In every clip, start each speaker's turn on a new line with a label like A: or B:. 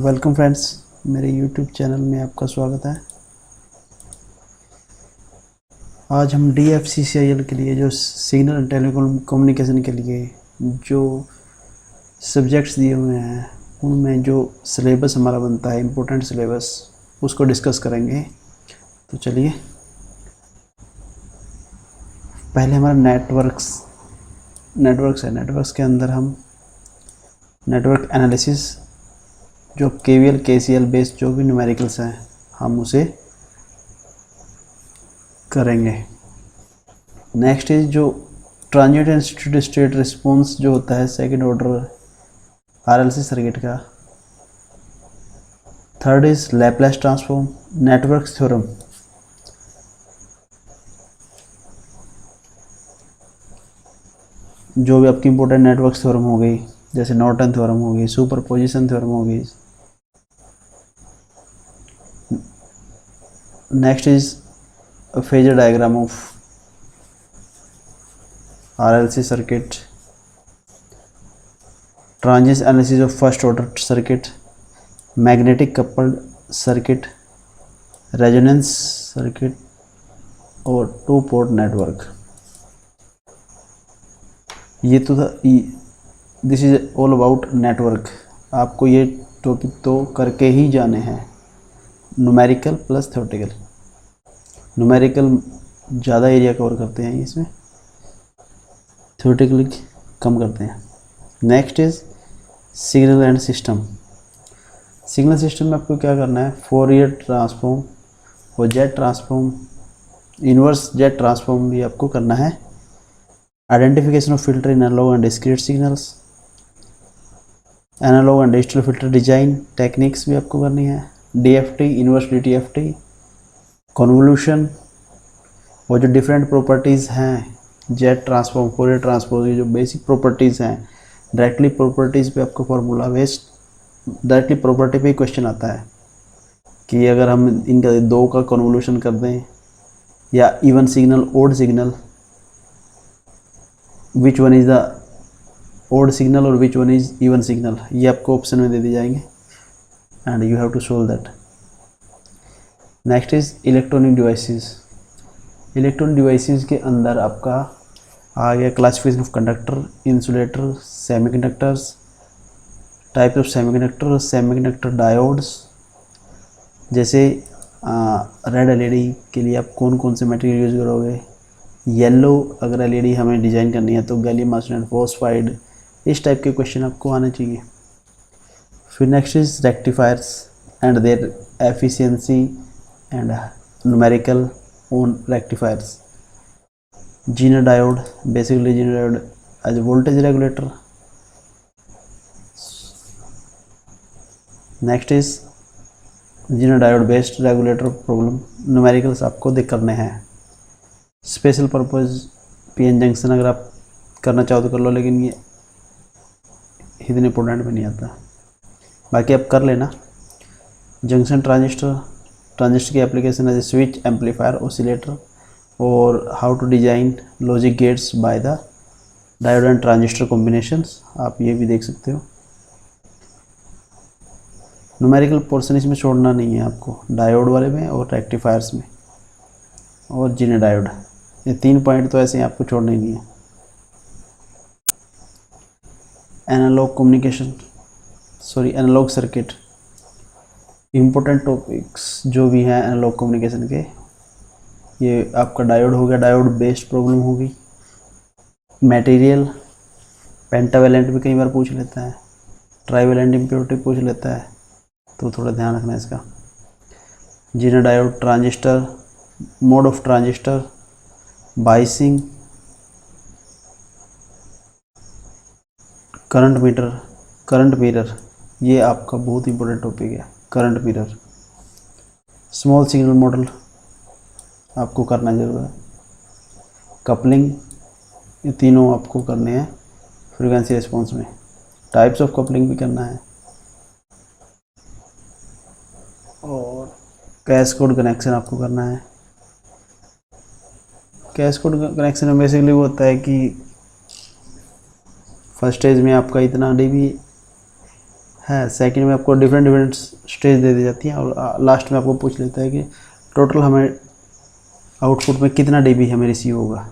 A: Welcome friends, मेरे YouTube channel में आपका स्वागत है। आज हम DFCCIL के लिए जो सिग्नल एंड टेलीकॉम कम्युनिकेशन के लिए जो सब्जेक्ट्स दिए हुए हैं उनमें जो सिलेबस हमारा बनता है, इम्पोर्टेंट सिलेबस, उसको डिस्कस करेंगे। तो चलिए, पहले हमारा नेटवर्क्स है। नेटवर्क्स के अंदर हम नेटवर्क एनालिसिस, जो KVL KCL बेस्ड जो भी न्यूमेरिकल्स हैं हम उसे करेंगे। नेक्स्ट इज जो ट्रांजिट एंड स्टेट रिस्पॉन्स जो होता है सेकंड ऑर्डर RLC सर्किट का। Third is Laplace transform, network theorem, जो भी आपकी इंपॉर्टेंट नेटवर्क थ्योरम हो गई, जैसे नॉर्टन थ्योरम हो गई, सुपरपोजिशन थ्योरम हो गई। Next is phasor diagram of RLC circuit, transit analysis of first order circuit, magnetic coupled circuit, resonance circuit और टू पोर्ट नेटवर्क। ये तो था, this is all about network. आपको ये टॉपिक तो करके ही जाने हैं, न्यूमेरिकल प्लस थ्योरेटिकल। न्यूमेरिकल ज़्यादा एरिया कवर करते हैं इसमें, थ्योरेटिकल कम करते हैं। Next is signal and system. Signal system में आपको क्या करना है, फोरियर ट्रांसफॉर्म और Z transform, inverse Z transform भी आपको करना है। Identification of filter in analog and discrete signals, analog and digital filter design techniques भी आपको करनी है। DFT, इन्वर्स DTFT, कन्वोल्यूशन, और जो डिफरेंट प्रॉपर्टीज़ हैं जेट ट्रांसफॉर्म, फोरियर ट्रांसफॉर्म की जो बेसिक प्रॉपर्टीज़ हैं, डायरेक्टली प्रॉपर्टीज़ पे आपको फार्मूला बेस्ड डायरेक्टली प्रॉपर्टी पे क्वेश्चन आता है कि अगर हम इनका दो का कन्वोल्यूशन कर दें या even signal odd signal, which one is the odd signal और which one is even signal, ये आपको ऑप्शन में दे दिए जाएंगे and you have to solve that. Next is electronic devices. Electronic devices के अंदर आपका आ गया classification of conductor, insulator, semiconductors, types of semiconductor, semiconductor diodes. जैसे रेड LED के लिए आप कौन कौन से मटेरियल यूज़ करोगे, येलो अगर LED हमें डिज़ाइन करनी है तो गैलियम आर्सेनाइड, फॉस्फाइड, इस टाइप के क्वेश्चन आपको आने चाहिए। फिर next is rectifiers and their efficiency and numerical on rectifiers. Zener diode, basically Zener diode as a voltage regulator. Next is Zener diode based regulator problem, numericals आपको देख करने हैं। स्पेशल पर्पस PN जंक्शन अगर आप करना चाहो तो कर लो, लेकिन ये इतने इंपॉर्टेंट में नहीं आता, बाकी आप कर लेना। जंक्शन ट्रांजिस्टर, ट्रांजिस्टर की application as a switch, amplifier, oscillator, और how to design logic gates by the diode and transistor combinations, आप ये भी देख सकते हो। न्यूमेरिकल पोर्शन इसमें छोड़ना नहीं है आपको, डायोड वाले में और रेक्टिफायर्स में और जीनर डायोड, ये 3 पॉइंट तो ऐसे ही आपको छोड़ना ही नहीं है। Analog communication, analog circuit, important topics जो भी हैं एनालॉग कम्युनिकेशन के, ये आपका डायोड हो गया, डायोड बेस्ड प्रॉब्लम होगी। मटेरियल, पेंटावेलेंट भी कई बार पूछ लेता है, ट्राइवेलेंट इम्प्योरिटी पूछ लेता है, तो थोड़ा ध्यान रखना इसका। Zener diode, transistor, mode of transistor, biasing, current mirror, ये आपका बहुत इंपॉर्टेंट टॉपिक है, current mirror. Small signal model आपको करना जरूर है। कपलिंग, ये तीनों आपको करने हैं फ्रीक्वेंसी रिस्पॉन्स में। टाइप्स ऑफ कपलिंग भी करना है, और कैस्केड कनेक्शन आपको करना है। कैस्केड कनेक्शन में बेसिकली वो होता है कि फर्स्ट स्टेज में आपका इतना dB है। सेकंड में आपको डिफरेंट डिफरेंट स्टेज दे दी जाती है और लास्ट में आपको पूछ लेता है कि टोटल हमें आउटपुट में कितना डीबी हमें रिसीव होगा।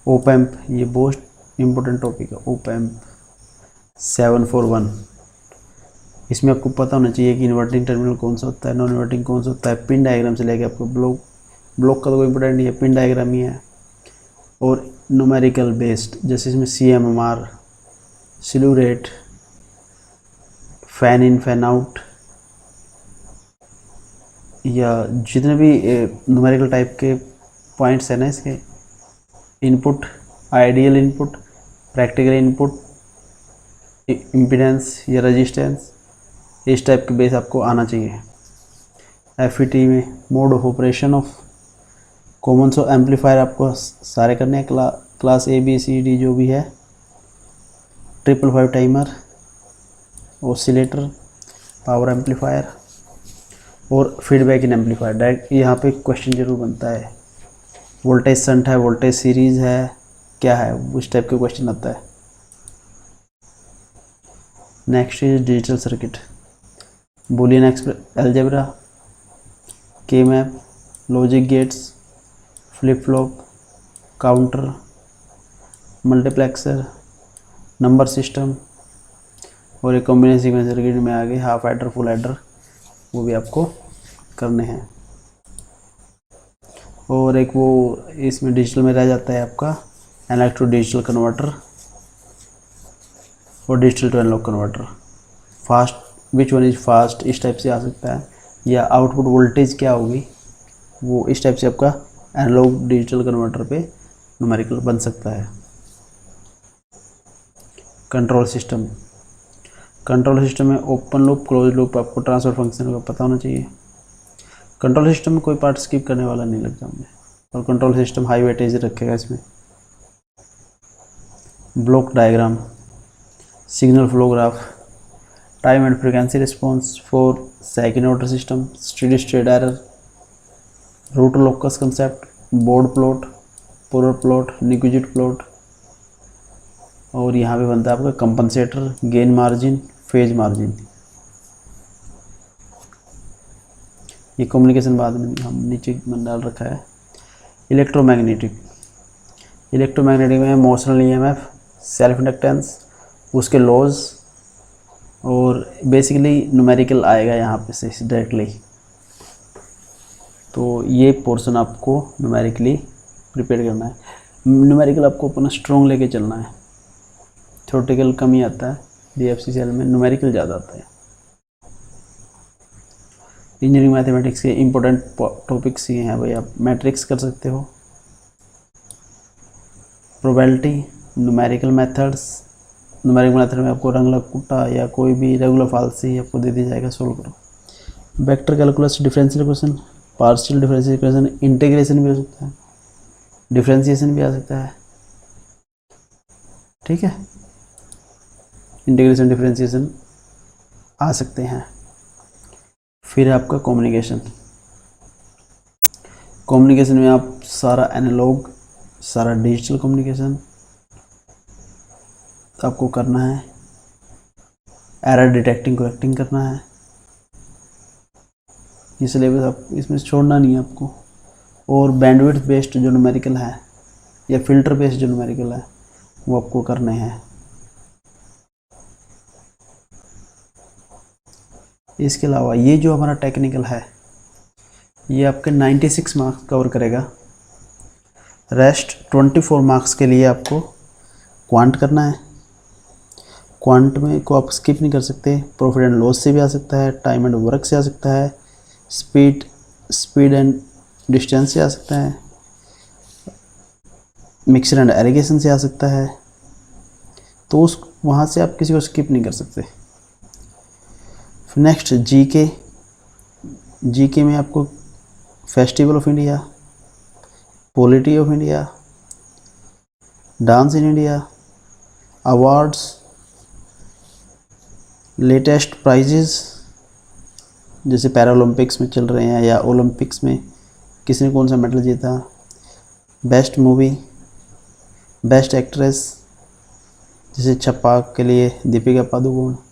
A: ओपैम्प, ये बहुत इम्पोर्टेंट टॉपिक है। ओपैम्प 741, इसमें आपको पता होना चाहिए कि इन्वर्टिंग टर्मिनल कौन सा होता है, नॉन इन्वर्टिंग कौन सा होता है। पिन डायग्राम से लेके आपको ब्लॉक का तो कोई इंपॉर्टेंट नहीं है, पिन डायग्राम ही है। और न्यूमेरिकल बेस्ड, जैसे इसमें CMMR, स्लू rate, fan in fan out, या जितने भी न्यूमेरिकल टाइप के पॉइंट्स हैं ना इसके, input, ideal input, practical input, impedance या रेजिस्टेंस, इस टाइप के बेस आपको आना चाहिए। FET में mode of operation of common so amplifier आपको सारे करने हैं, क्लास ABCD जो भी है, 555 टाइमर, ऑसिलेटर, पावर एम्पलीफायर और फीडबैक इन एम्पलीफायर। डायरेक्ट यहाँ पे क्वेश्चन जरूर बनता है, वोल्टेज संट है, वोल्टेज सीरीज है, क्या है, उस टाइप के क्वेश्चन आता है। Next is digital circuit, Boolean algebra, K map, logic gates, flip flop, counter, multiplexer, number system, और एक कॉम्बिनेशन सीक्वेंस सर्किट में आगे हाफ एडर, फुल एडर, वो भी आपको करने हैं। और एक वो इसमें डिजिटल में रह जाता है आपका एनालॉग टू डिजिटल कन्वर्टर और digital to analog converter. Fast, which one is fast, इस टाइप से आ सकता है, या आउटपुट वोल्टेज क्या होगी, वो इस टाइप से आपका एनालॉग डिजिटल कन्वर्टर पे न्यूमेरिकल बन सकता है। कंट्रोल सिस्टम, कंट्रोल सिस्टम में ओपन लूप, क्लोज लूप, आपको ट्रांसफर फंक्शन का पता होना चाहिए। कंट्रोल सिस्टम में कोई पार्ट स्किप करने वाला नहीं लगता मुझे, और कंट्रोल सिस्टम हाई वेटेज रखेगा इसमें। Block diagram, signal flow graph, time and frequency response for second order system, steady state error, root locus concept, Bode plot, polar plot, Nyquist plot, और यहाँ पे बनता है आपका compensator, gain margin, phase margin. ये communication बाद में हम नीचे में डाल रखा है। इलेक्ट्रोमैग्नेटिक, इलेक्ट्रोमैग्नेटिक में मोशनल EMF, सेल्फ इंडक्टेंस, उसके लॉज, और बेसिकली न्यूमेरिकल आएगा यहाँ पे से डायरेक्टली। तो ये पोर्शन आपको न्यूमेरिकली प्रिपेयर करना है। न्यूमेरिकल आपको अपना स्ट्रॉन्ग लेके चलना है, थ्योरेटिकल कम ही आता है, DFCCL में न्यूमेरिकल ज़्यादा आता है। इंजीनियरिंग मैथमेटिक्स के इम्पोर्टेंट टॉपिक्स ये हैं भाई, आप मैट्रिक्स कर सकते हो, probability, numerical methods. Numerical method में आपको रंग लकुटा या कोई भी रेगुलर फाल्सी आपको दे दिया जाएगा, सोल्व करो। Vector calculus, differential equation, partial differential equation, integration भी हो सकता है, डिफरेंशिएशन भी आ सकता है, ठीक है, इंटीग्रेशन डिफरेंशिएशन आ सकते हैं। फिर आपका कम्युनिकेशन, कम्युनिकेशन में आप सारा एनालॉग, सारा डिजिटल कम्युनिकेशन आपको करना है, एरर डिटेक्टिंग करेक्टिंग करना है। ये सिलेबस आप इसमें छोड़ना नहीं है आपको। और बैंडविड्थ बेस्ड जो न्यूमेरिकल है या फिल्टर बेस्ड जो न्यूमेरिकल है वो आपको करने हैं। इसके अलावा ये जो हमारा टेक्निकल है ये आपके 96 मार्क्स कवर करेगा। रेस्ट 24 मार्क्स के लिए आपको क्वांट करना है। क्वांट में को आप स्किप नहीं कर सकते, प्रॉफिट एंड लॉस से भी आ सकता है, टाइम एंड वर्क से आ सकता है, स्पीड एंड डिस्टेंस से आ सकता है, मिक्सर एंड एरिगेशन से आ सकता है। तो उस वहाँ से आप किसी को स्किप नहीं कर सकते। नेक्स्ट जीके, जीके में आपको festival of India, polity of India, dance in India, awards, latest prizes जैसे पैरालंपिक्स में चल रहे हैं या ओलंपिक्स में किसी ने कौन सा मेडल जीता, बेस्ट मूवी, बेस्ट एक्ट्रेस जैसे छपाक के लिए दीपिका पादुकोण,